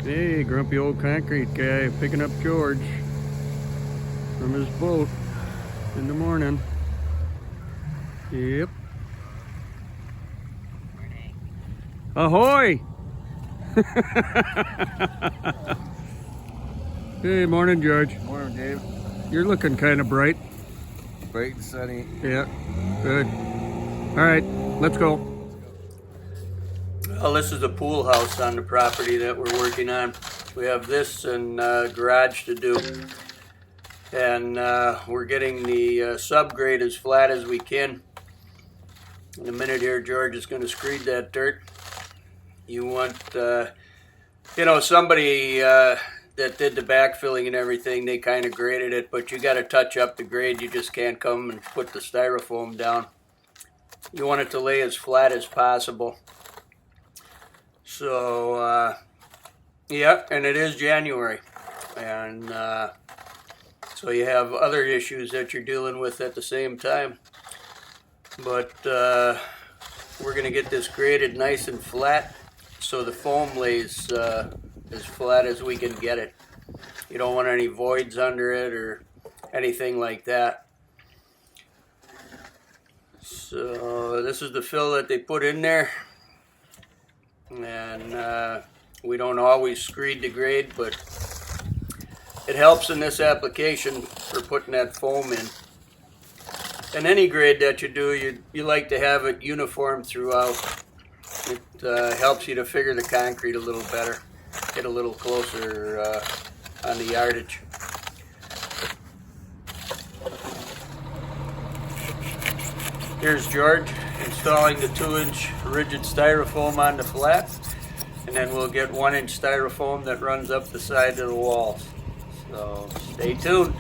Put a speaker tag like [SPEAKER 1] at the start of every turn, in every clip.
[SPEAKER 1] Hey, grumpy old concrete guy picking up George from his boat in the morning. Yep. Ahoy! Hey, morning, George.
[SPEAKER 2] Morning, Dave.
[SPEAKER 1] You're looking kind of bright.
[SPEAKER 2] Bright and sunny.
[SPEAKER 1] Yeah, good. All right, let's go. Well, this is the pool house on the property that we're working on. We have this and garage to do. And we're getting the subgrade as flat as we can. In a minute here, George is going to screed that dirt. You want, somebody that did the backfilling and everything, they kind of graded it, but you got to touch up the grade. You just can't come and put the styrofoam down. You want it to lay as flat as possible. So, yeah, and it is January. And so you have other issues that you're dealing with at the same time. But we're going to get this graded nice and flat so the foam lays as flat as we can get it. You don't want any voids under it or anything like that. So this is the fill that they put in there. And we don't always screed the grade, but it helps in this application for putting that foam in. And any grade that you do, you like to have it uniform throughout. It helps you to figure the concrete a little better, get a little closer on the yardage. Here's George installing the 2-inch rigid styrofoam on the flat, and then we'll get 1-inch styrofoam that runs up the side of the walls. So stay tuned.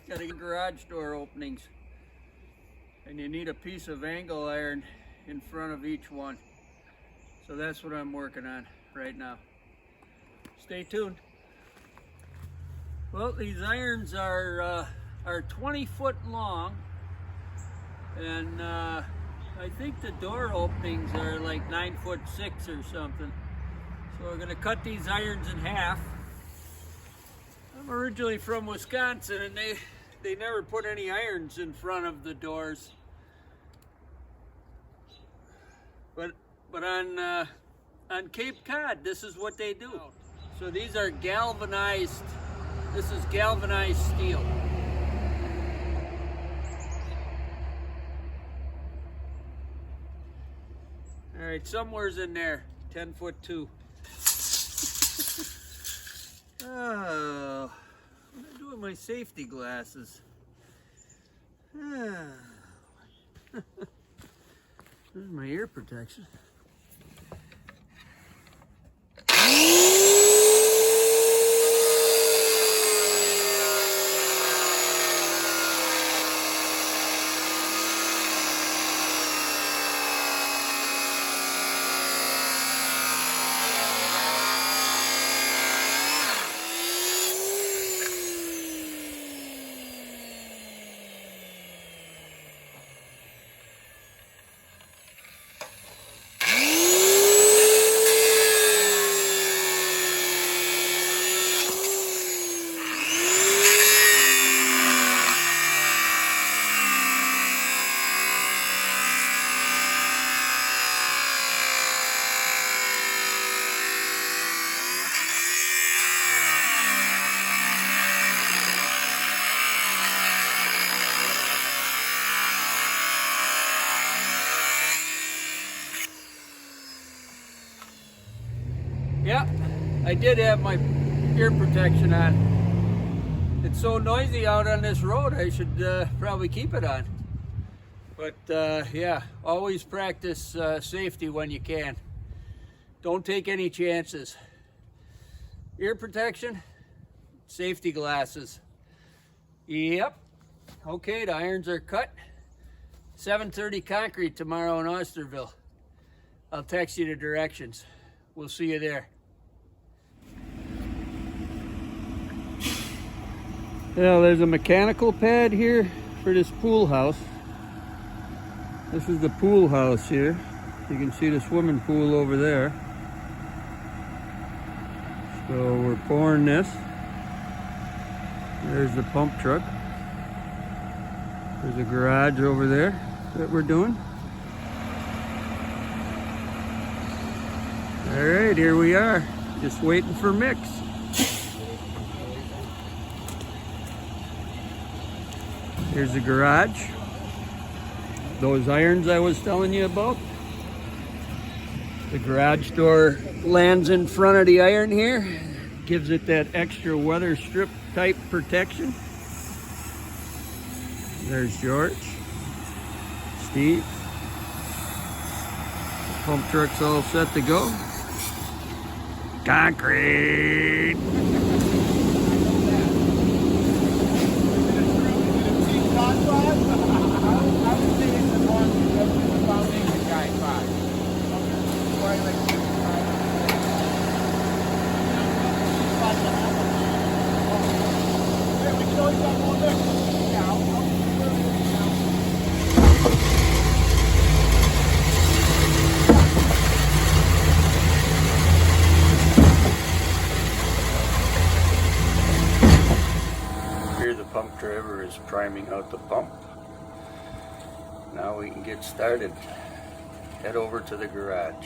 [SPEAKER 1] Got to get garage door openings, and you need a piece of angle iron in front of each one. So that's what I'm working on right now. Stay tuned. Well, these irons are 20 foot long, and I think the door openings are like 9'6" or something. So we're going to cut these irons in half. I'm originally from Wisconsin, and they never put any irons in front of the doors. But on Cape Cod, this is what they do. So these are galvanized. This is galvanized steel. All right, somewhere's in there, 10'2". Oh, what do I do with my safety glasses? There's my ear protection. Yeah, I did have my ear protection on. It's so noisy out on this road, I should probably keep it on. But yeah, always practice safety when you can. Don't take any chances. Ear protection, safety glasses. Yep. Okay, the irons are cut. 7:30 concrete tomorrow in Ostervile. I'll text you the directions. We'll see you there. Well, there's a mechanical pad here for this pool house. This is the pool house here. You can see the swimming pool over there. So we're pouring this. There's the pump truck. There's a garage over there that we're doing. All right, here we are. Just waiting for mix. Here's the garage. Those irons I was telling you about. The garage door lands in front of the iron here. Gives it that extra weather strip type protection. There's George. Steve. The pump truck's all set to go. Concrete. Here the pump driver is priming out the pump. Now we can get started. Head over to the garage.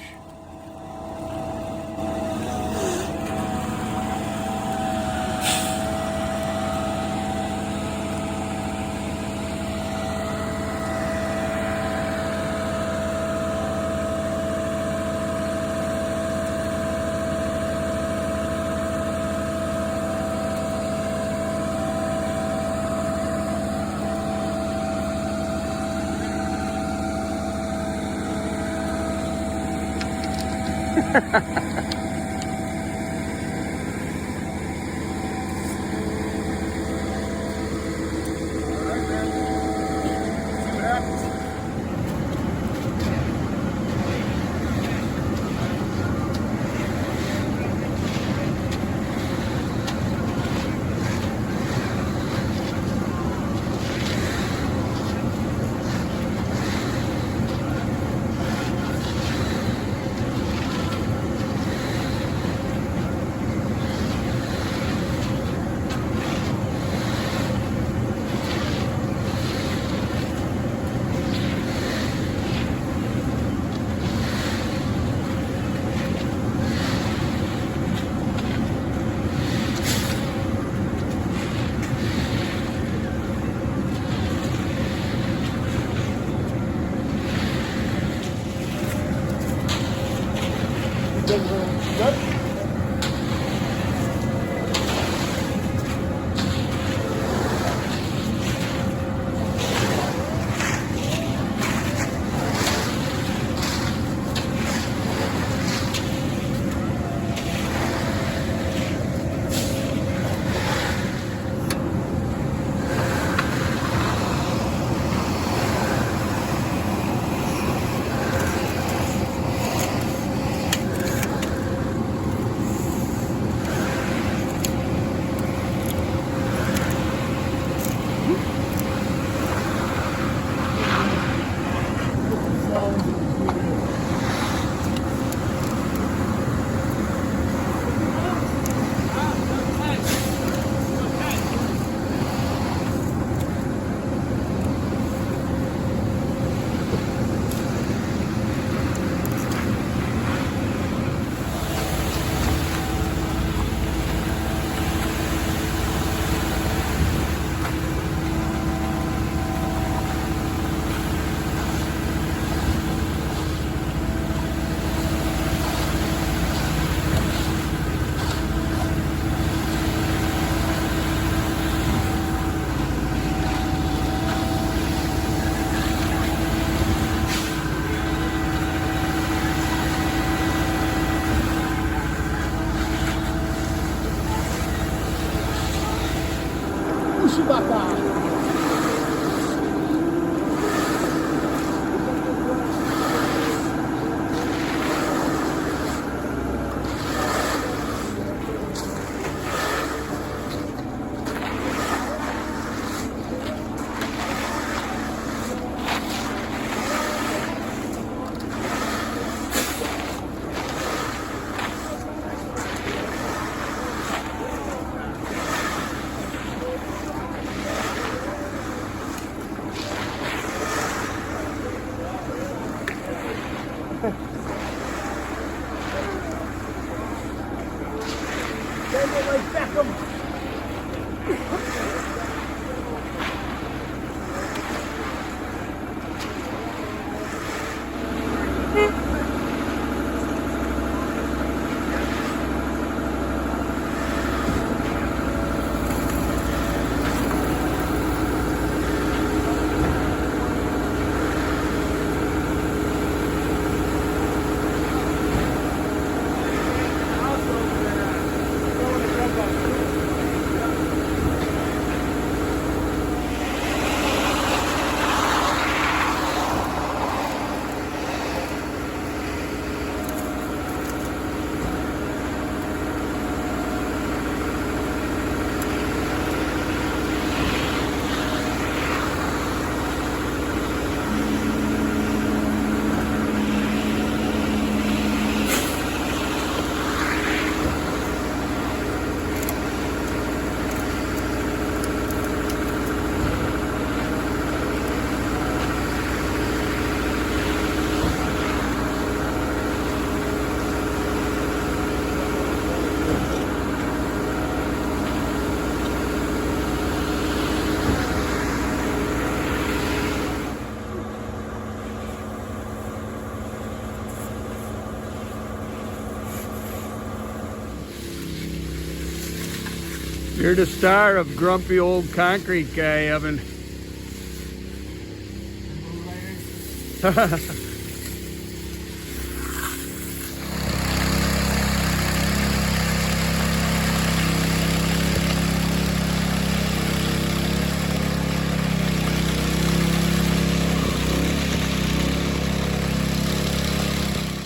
[SPEAKER 1] You're the star of grumpy old concrete guy, Evan.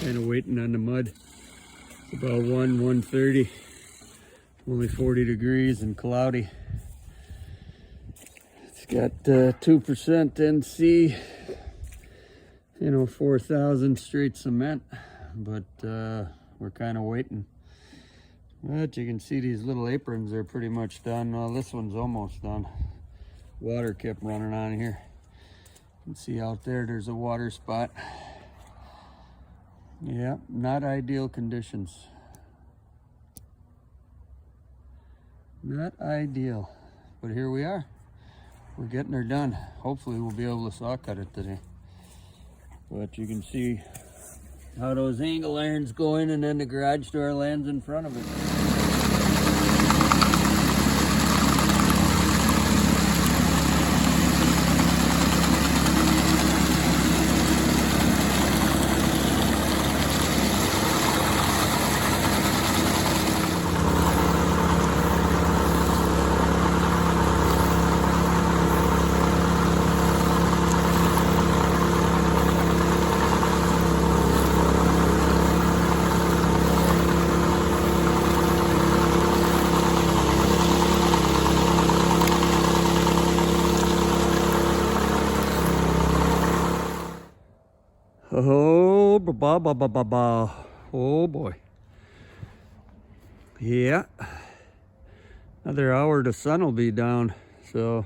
[SPEAKER 1] Kind of waiting on the mud. It's about 1:30. Only 40 degrees and cloudy. It's got 2% NC, 4,000 straight cement, but we're kind of waiting. But you can see these little aprons are pretty much done. Well, this one's almost done. Water kept running on here. You can see out there, there's a water spot. Yeah, not ideal conditions. Not ideal, but here we are. We're getting her done. Hopefully we'll be able to saw cut it today. But you can see how those angle irons go in, and then the garage door lands in front of it. Oh, oh boy. Yeah. Another hour the sun will be down. So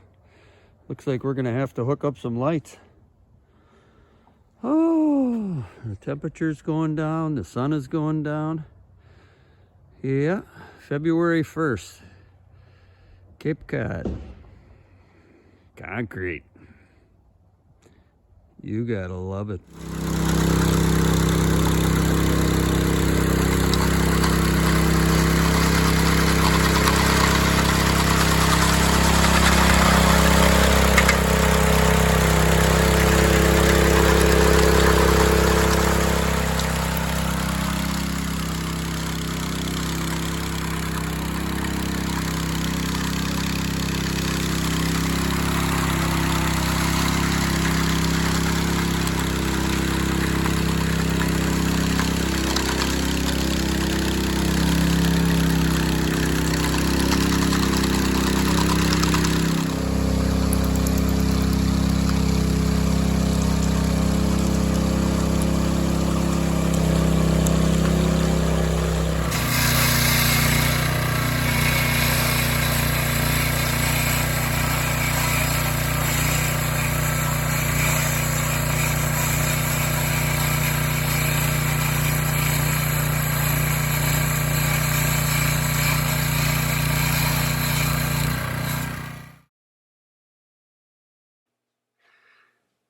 [SPEAKER 1] looks like we're gonna have to hook up some lights. Oh, the temperature's going down, the sun is going down. Yeah, February 1st. Cape Cod. Concrete. You gotta love it.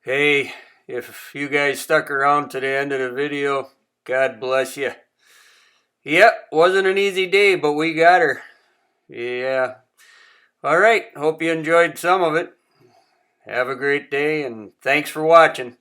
[SPEAKER 1] Hey, if you guys stuck around to the end of the video, God bless you. Yep, wasn't an easy day, but we got her. Yeah. All right, hope you enjoyed some of it. Have a great day, and thanks for watching.